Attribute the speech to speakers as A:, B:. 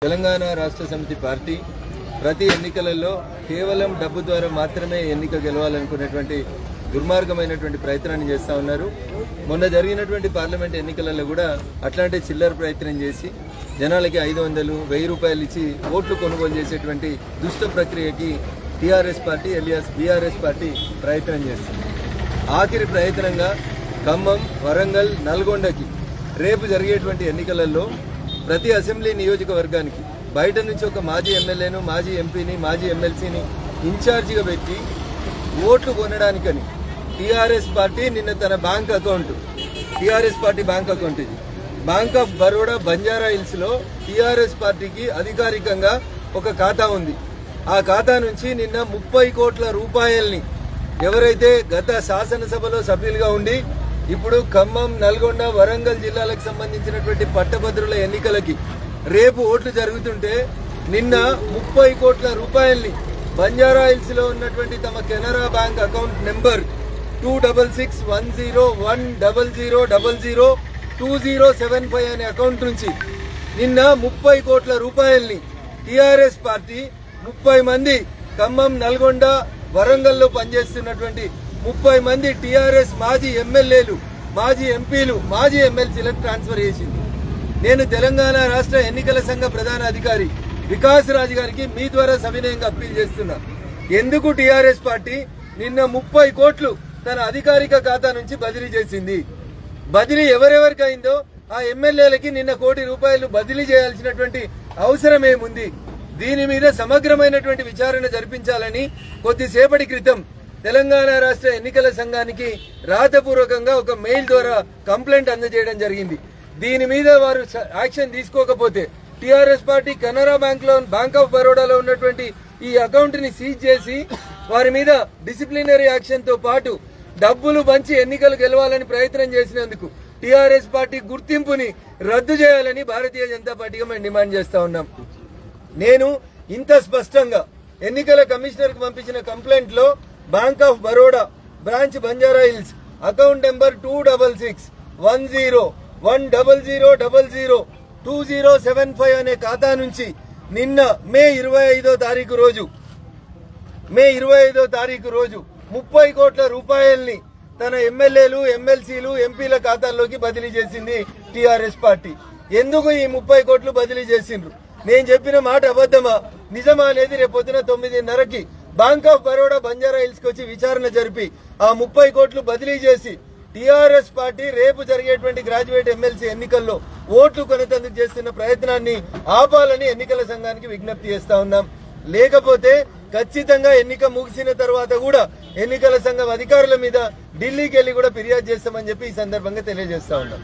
A: తెలంగాణ రాష్ట్ర సమితి పార్టీ ప్రతి ఎన్నికలలో కేవలం డబ్బు ద్వారా మాత్రమే ఎన్నిక గెలవాలనుకునేటువంటి దుర్మార్గమైనటువంటి ప్రయత్నాన్ని చేస్తూ ఉన్నారు. మొన్న జరిగినటువంటి పార్లమెంట్ ఎన్నికలలో కూడా అట్లాంటి చిల్లర ప్రయత్నం చేసి జనాలకి 500, 1000 రూపాయలు ఇచ్చి ఓట్లు కొనుగోలు చేసేటువంటి దుష్ట ప్రక్రియకి TRS party alias BRS party ప్రయత్నం చేస్తుంది. ఆఖరి ప్రయత్నంగా ఖమ్మం, వరంగల్, నల్గొండకి రేపు జరిగేటువంటి ఎన్నికలలో ప్రతి అసెంబ్లీ నియోజకవర్గానికి బయట నుంచి ఒక మాజీ ఎమ్మెల్యేను, మాజీ ఎంపీని, మాజీ ఎమ్మెల్సీని ఇన్ఛార్జిగా పెట్టి ఓట్లు కొనడానికని టీఆర్ఎస్ పార్టీ నిన్న తన bank account, TRS party bank account ఇది Bank of Baroda Banjara Hills లో టీఆర్ఎస్ పార్టీకి అధికారికంగా ఒక ఖాతా ఉంది. ఆ ఖాతా నుంచి నిన్న 30 కోట్ల రూపాయల్ని ఎవరైతే గత శాసనసభలో సభ్యులుగా ఉండి ఇప్పుడు ఖమ్మం, నల్గొండ, వరంగల్ జిల్లాలకు సంబంధించినటువంటి పట్టభద్రుల ఎన్నికలకి రేపు ఓట్లు జరుగుతుంటే నిన్న 30 కోట్ల రూపాయల్ని బంజారా హిల్స్ లో ఉన్నటువంటి తమ కెనరా బ్యాంక్ అకౌంట్ నెంబర్ 26100100002075 అనే అకౌంట్ నుంచి నిన్న 30 కోట్ల రూపాయల్ని టీఆర్ఎస్ పార్టీ 30 మంది ఖమ్మం, నల్గొండ, వరంగల్లో పనిచేస్తున్నటువంటి 30 మంది టీఆర్ఎస్ మాజీ ఎమ్మెల్యేలు, మాజీ ఎంపీలు, మాజీ ఎమ్మెల్సీలకు ట్రాన్స్ఫర్ చేసింది. నేను తెలంగాణ రాష్ట్ర ఎన్నికల సంఘ ప్రధాన అధికారి వికాస్ రాజ్ గారికి మీ ద్వారా సవినయంగా అప్పీల్ చేస్తున్నా. ఎందుకు టీఆర్ఎస్ పార్టీ నిన్న 30 కోట్లు తన అధికారిక ఖాతా నుంచి బదిలీ చేసింది? బదిలీ ఎవరెవరికి అయిందో ఆ ఎమ్మెల్యేలకి నిన్న 1 కోటి రూపాయలు బదిలీ చేయాల్సినటువంటి అవసరం ఏముంది? దీని మీద సమగ్రమైనటువంటి విచారణ జరిపించాలని కొద్దిసేపటి క్రితం తెలంగాణ రాష్ట్ర ఎన్నికల సంఘానికి రాతపూర్వకంగా ఒక మెయిల్ ద్వారా కంప్లైంట్ అందజేయడం జరిగింది. దీని మీద వారు యాక్షన్ తీసుకోకపోతే TRS party Canara bank of బరోడాలో ఉన్నటువంటి ఈ అకౌంట్ ని సీజ్ చేసి వారి మీద డిసిప్లినరీ యాక్షన్ తో పాటు డబ్బులు పంచి ఎన్నికలు గెలవాలని ప్రయత్నం చేసినందుకు టీఆర్ఎస్ పార్టీ గుర్తింపుని రద్దు చేయాలని భారతీయ జనతా పార్టీగా మేము డిమాండ్ చేస్తా ఉన్నాం. నేను ఇంత స్పష్టంగా ఎన్నికల కమిషనర్ కు పంపించిన కంప్లైంట్ లో bank of Baroda branch Banjara hills account number 26100100002075 అనే ఖాతా నుంచి నిన్న మే 25వ తారీఖు రోజు 30 కోట్ల రూపాయల్ని తన ఎమ్మెల్యేలు, ఎమ్మెల్సీలు, ఎంపీల ఖాతాల్లోకి బదిలీ చేసింది టీఆర్ఎస్ పార్టీ. ఎందుకు ఈ 30 కోట్లు బదిలీ చేసిండ్రు? నేను చెప్పిన మాట అబద్ధమా నిజమా అనేది రేపు పొద్దున 9:30కి Bank of Baroda Banjara Hills కి వచ్చి విచారణ జరిపి ఆ 30 కోట్లు బదిలీ చేసి టీఆర్ఎస్ పార్టీ రేపు జరిగేటువంటి గ్రాడ్యుయేట్ ఎమ్మెల్సీ ఎన్నికల్లో ఓట్లు కొనేందుకు చేస్తున్న ప్రయత్నాన్ని ఆపాలని ఎన్నికల సంఘానికి విజ్ఞప్తి చేస్తా ఉన్నాం. లేకపోతే ఖచ్చితంగా ఎన్నిక ముగిసిన తర్వాత కూడా ఎన్నికల సంఘం అధికారుల మీద ఢిల్లీకి వెళ్లి కూడా ఫిర్యాదు చేస్తామని చెప్పి ఈ సందర్భంగా తెలియజేస్తా ఉన్నాం.